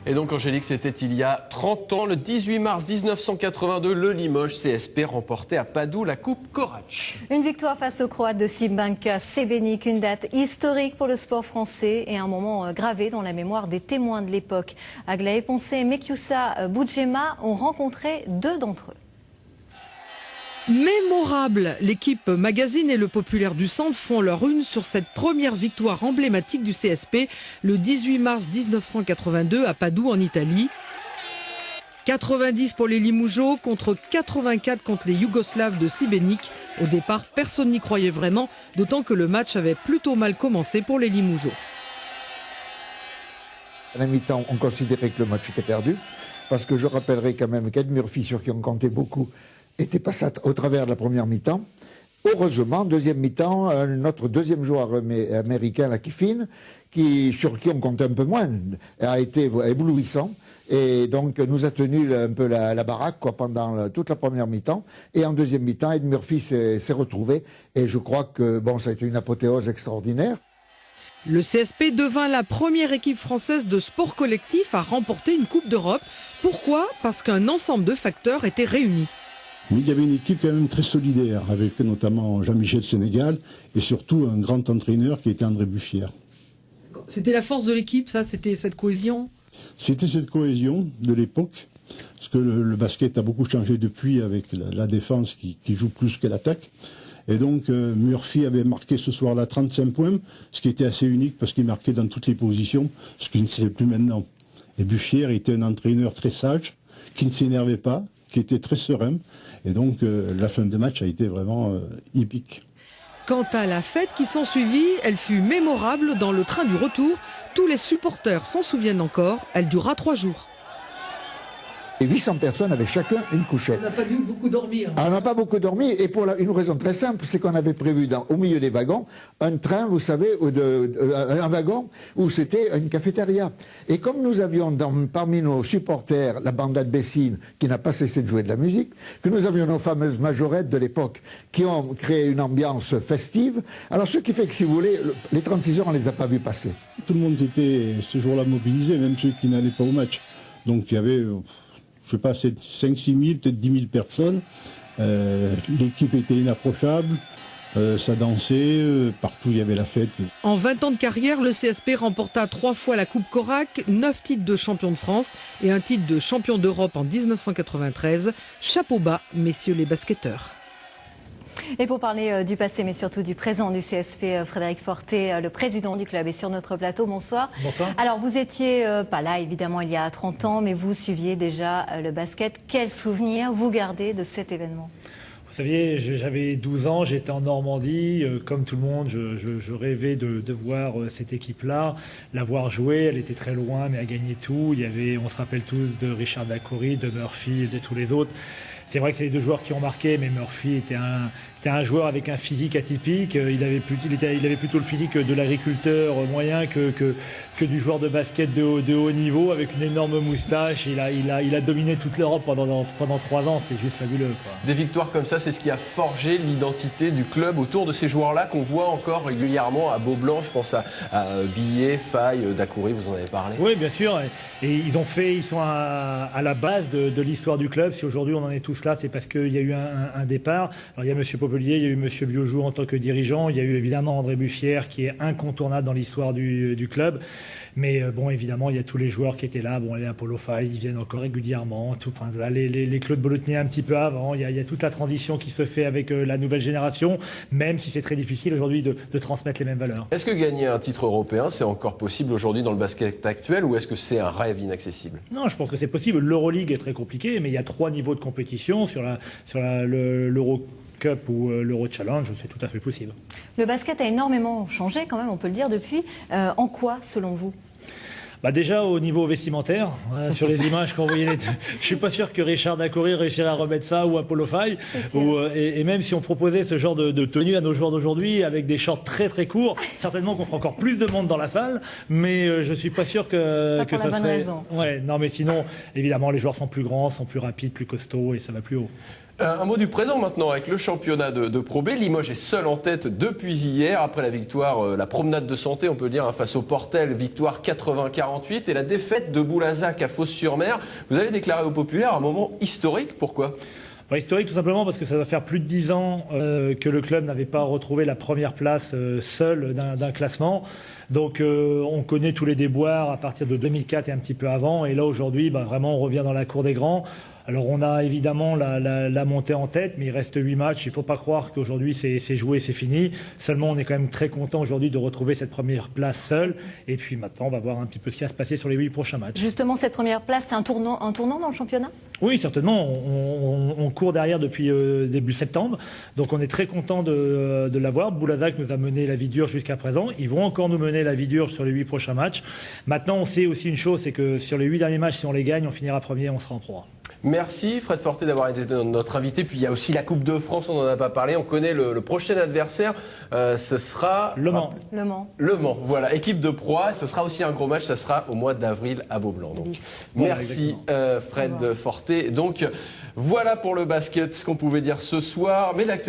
Et donc Angélique, c'était il y a 30 ans, le 18 mars 1982, le Limoges CSP remportait à Padoue la Coupe Korač. Une victoire face aux Croates de Šibenka Šebenik, une date historique pour le sport français et un moment gravé dans la mémoire des témoins de l'époque. Aglaé Ponce et Mekiusa Boudjema ont rencontré deux d'entre eux. Mémorable, l'équipe Magazine et le Populaire du Centre font leur une sur cette première victoire emblématique du CSP le 18 mars 1982 à Padoue en Italie. 90 pour les Limougeaux contre 84 contre les Yougoslaves de Šibenik. Au départ, personne n'y croyait vraiment, d'autant que le match avait plutôt mal commencé pour les Limougeaux. À la mi-temps, on considérait que le match était perdu, parce que je rappellerai quand même qu'Ed Murphy, sur qui on comptait beaucoup, était passé au travers de la première mi-temps. Heureusement, deuxième mi-temps, notre deuxième joueur américain, la Kiffin, sur qui on comptait un peu moins, a été éblouissant et donc nous a tenu un peu la baraque pendant toute la première mi-temps. Et en deuxième mi-temps, Ed Murphy s'est retrouvé et je crois que ça a été une apothéose extraordinaire. Le CSP devint la première équipe française de sport collectif à remporter une Coupe d'Europe. Pourquoi ? Parce qu'un ensemble de facteurs étaient réunis. Oui, il y avait une équipe quand même très solidaire, avec notamment Jean-Michel Sénégal et surtout un grand entraîneur qui était André Buffière. C'était la force de l'équipe, ça ? C'était cette cohésion ? C'était cette cohésion de l'époque, parce que le basket a beaucoup changé depuis avec la défense qui joue plus que l'attaque. Et donc Murphy avait marqué ce soir-là 35 points, ce qui était assez unique parce qu'il marquait dans toutes les positions, ce qui ne se fait plus maintenant. Et Buffière était un entraîneur très sage, qui ne s'énervait pas, qui était très serein. Et donc la fin de match a été vraiment épique. Quant à la fête qui s'ensuivit, elle fut mémorable dans le train du retour. Tous les supporters s'en souviennent encore. Elle dura 3 jours. Et 800 personnes avaient chacun une couchette. On n'a pas dû beaucoup dormir. On n'a pas beaucoup dormi et pour une raison très simple, c'est qu'on avait prévu au milieu des wagons un train, vous savez, un wagon où c'était une cafétéria. Et comme nous avions parmi nos supporters la banda de Bessines qui n'a pas cessé de jouer de la musique, que nous avions nos fameuses majorettes de l'époque qui ont créé une ambiance festive, alors ce qui fait que si vous voulez, les 36 heures on les a pas vus passer. Tout le monde était ce jour-là mobilisé, même ceux qui n'allaient pas au match. Donc il y avait... je ne sais pas, 5-6 000, peut-être 10 000 personnes. L'équipe était inapprochable, ça dansait, partout il y avait la fête. En 20 ans de carrière, le CSP remporta 3 fois la Coupe Korač, 9 titres de champion de France et un titre de champion d'Europe en 1993. Chapeau bas, messieurs les basketteurs. Et pour parler du passé, mais surtout du présent du CSP, Frédéric Fortet, le président du club, est sur notre plateau. Bonsoir. Bonsoir. Alors, vous étiez pas là, évidemment, il y a 30 ans, mais vous suiviez déjà le basket. Quels souvenirs vous gardez de cet événement ? Vous saviez, j'avais 12 ans, j'étais en Normandie, comme tout le monde, je rêvais de voir cette équipe-là, la voir jouer. Elle était très loin, mais elle gagnait tout. On se rappelle tous de Richard Dacoury, de Murphy et de tous les autres. C'est vrai que c'est les deux joueurs qui ont marqué, mais Murphy était un joueur avec un physique atypique. Il avait plutôt le physique de l'agriculteur moyen que du joueur de basket de haut niveau, avec une énorme moustache. Il a dominé toute l'Europe pendant 3 ans. C'était juste fabuleux, quoi. Des victoires comme ça, c'est ce qui a forgé l'identité du club autour de ces joueurs-là qu'on voit encore régulièrement à Beaublanc. Je pense à Billet, Faye, Dacoury, vous en avez parlé. Oui, bien sûr. Et ils sont à la base de l'histoire du club. Si aujourd'hui on en est tous là, c'est parce qu'il y a eu un départ. Alors il y a M. Popelier, il y a eu M. Biojour en tant que dirigeant, il y a eu évidemment André Buffière qui est incontournable dans l'histoire du club. Mais bon, évidemment, il y a tous les joueurs qui étaient là. Bon, les Apollo Faye, ils viennent encore régulièrement. Les Claude Bolotnier un petit peu avant. Il y a toute la transition qui se fait avec la nouvelle génération, même si c'est très difficile aujourd'hui de transmettre les mêmes valeurs. Est-ce que gagner un titre européen, c'est encore possible aujourd'hui dans le basket actuel, ou est-ce que c'est un rêve inaccessible ? Non, je pense que c'est possible. L'Euroleague est très compliqué, mais il y a 3 niveaux de compétition sur l'Euro Cup ou l'Euro Challenge, c'est tout à fait possible. Le basket a énormément changé quand même, on peut le dire depuis. En quoi, selon vous ? Déjà au niveau vestimentaire, sur les images qu'on voyait, je suis pas sûr que Richard Dacoury réussirait à remettre ça ou Apollo Faye. Et même si on proposait ce genre de tenue à nos joueurs d'aujourd'hui avec des shorts très très courts, certainement qu'on fera encore plus de monde dans la salle, mais je suis pas sûr que ça serait. Raison. Ouais, non, mais sinon, évidemment, les joueurs sont plus grands, sont plus rapides, plus costauds et ça va plus haut. Un mot du présent maintenant avec le championnat de Pro B. Limoges est seul en tête depuis hier après la victoire, la promenade de santé on peut dire, face au Portel, victoire 80-48 et la défaite de Boulazac à Fos-sur-Mer. Vous avez déclaré au Populaire un moment historique, pourquoi ? Historique tout simplement parce que ça va faire plus de 10 ans que le club n'avait pas retrouvé la première place seul d'un classement. Donc on connaît tous les déboires à partir de 2004 et un petit peu avant. Et là aujourd'hui, vraiment on revient dans la cour des grands. Alors on a évidemment la montée en tête, mais il reste 8 matchs. Il ne faut pas croire qu'aujourd'hui c'est joué, c'est fini. Seulement on est quand même très content aujourd'hui de retrouver cette première place seule. Et puis maintenant on va voir un petit peu ce qui va se passer sur les 8 prochains matchs. Justement, cette première place, c'est un tournant dans le championnat ? Oui, certainement. On court derrière depuis début septembre. Donc on est très content de l'avoir. Boulazac nous a mené la vie dure jusqu'à présent. Ils vont encore nous mener la vie dure sur les 8 prochains matchs. Maintenant, on sait aussi une chose, c'est que sur les 8 derniers matchs, si on les gagne, on finira premier, on sera en Pro A. Merci Fred Forté d'avoir été notre invité. Puis il y a aussi la Coupe de France, on n'en a pas parlé. On connaît le prochain adversaire, ce sera Le Mans. Le Mans, voilà, équipe de Pro A. Ce sera aussi un gros match, ça sera au mois d'avril à Beaublanc. Donc, merci Fred Forté. Donc voilà pour le basket, ce qu'on pouvait dire ce soir. Mais